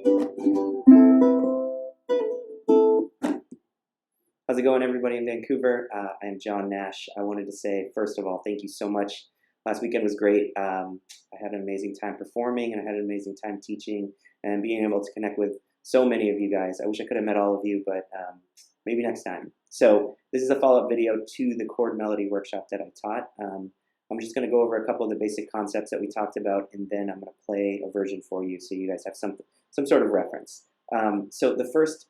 How's it going, everybody in Vancouver? I am John Nash. I wanted to say, first of all, thank you so much. Last weekend was great. I had an amazing time performing, and I had an amazing time teaching and being able to connect with so many of you guys. I wish I could have met all of you, but maybe next time. So this is a follow-up video to the chord melody workshop that I taught. I'm just going to go over a couple of the basic concepts that we talked about, and then I'm going to play a version for you so you guys have some sort of reference. So the first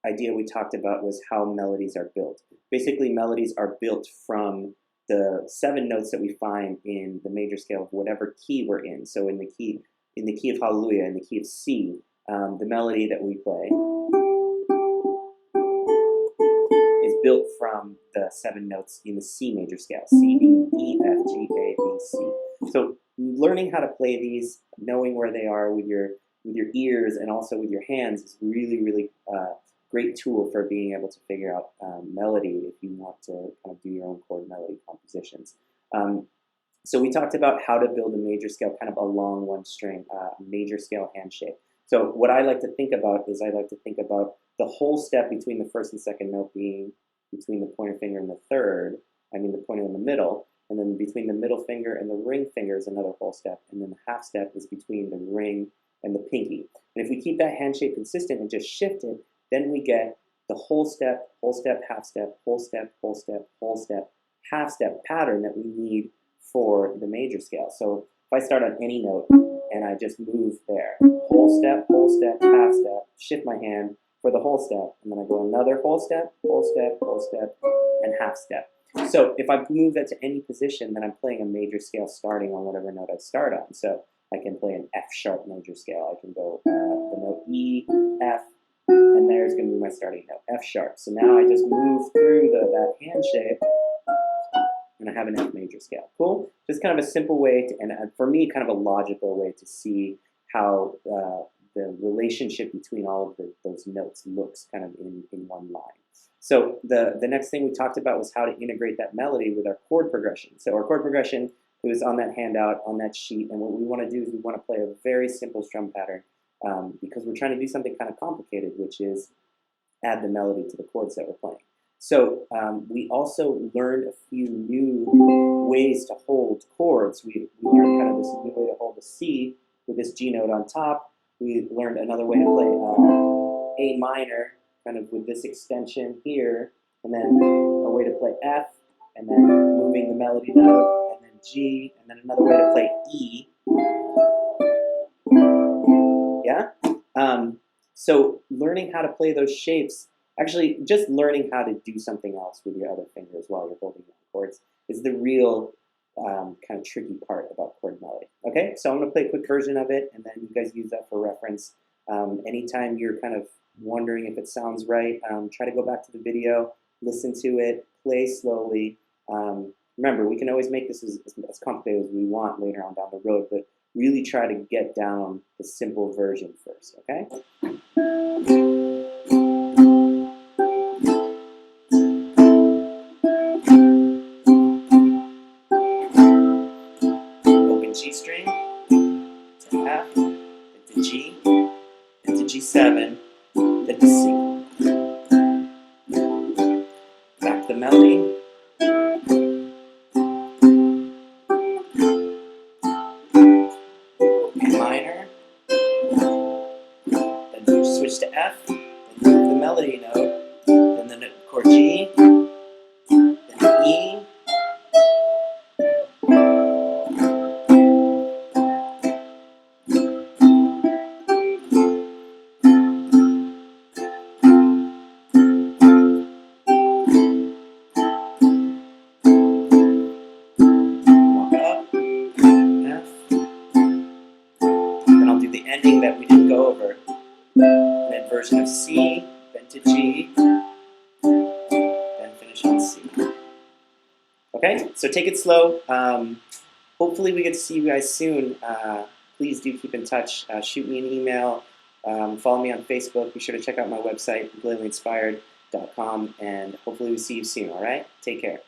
idea we talked about was how melodies are built. Basically, melodies are built from the 7 notes that we find in the major scale of whatever key we're in. So in the key of Hallelujah, in the key of C, the melody that we play is built from the 7 notes in the C major scale: C, D, E, F, G, A, B, C. So learning how to play these, knowing where they are with your ears and also with your hands, is really great tool for being able to figure out melody if you want to kind of do your own chord melody compositions. So we talked about how to build a major scale kind of along one string, major scale hand shape. So what I like to think about is I like to think about the whole step between the first and second note being between the pointer finger and the third, the pointer in the middle, and then between the middle finger and the ring finger is another whole step, and then the half step is between the ring and the pinky. And if we keep that hand shape consistent and just shift it, then we get the whole step, half step, whole step, half step pattern that we need for the major scale. So if I start on any note and I just move there, whole step, half step, shift my hand for the whole step, and then I go another whole step, and half step. So if I move that to any position, then I'm playing a major scale starting on whatever note I start on. So I can play an F sharp major scale. I can go the note E, F, and there's going to be my starting note, F sharp. So now I just move through that hand shape, and I have an F major scale. Cool? Just kind of a simple way to, and for me, kind of a logical way to see how the relationship between all of those notes looks kind of in one line. So the next thing we talked about was how to integrate that melody with our chord progression. So our chord progression, it was on that handout, on that sheet, and what we want to do is we want to play a very simple strum pattern, because we're trying to do something kind of complicated, which is add the melody to the chords that we're playing. So we also learned a few new ways to hold chords. We learned kind of this new way to hold a C with this G note on top. We learned another way to play A minor, kind of with this extension here, and then a way to play F, and then moving the melody note, and then G, and then another way to play E. Yeah? So learning how to play those shapes, actually just learning how to do something else with your other fingers while you're holding the chords, is the real kind of tricky part about chord melody. Okay, so I'm going to play a quick version of it, and then you guys use that for reference. Anytime you're kind of wondering if it sounds right, try to go back to the video, listen to it, play slowly. Remember, we can always make this as complicated as we want later on down the road, but really try to get down the simple version first, okay? Open G string to F, then to G, then to G7, then to C. Back the melody. Minor, then switch to F, then move the melody note, then the chord G, then the E, walk up, F, then I'll do the ending that we didn't go over, and then version of C, then to G, then finish on C. Okay, so take it slow. Hopefully we get to see you guys soon. Please do keep in touch. Shoot me an email. Follow me on Facebook. Be sure to check out my website, ukuleleinspired.com, and hopefully we see you soon, all right? Take care.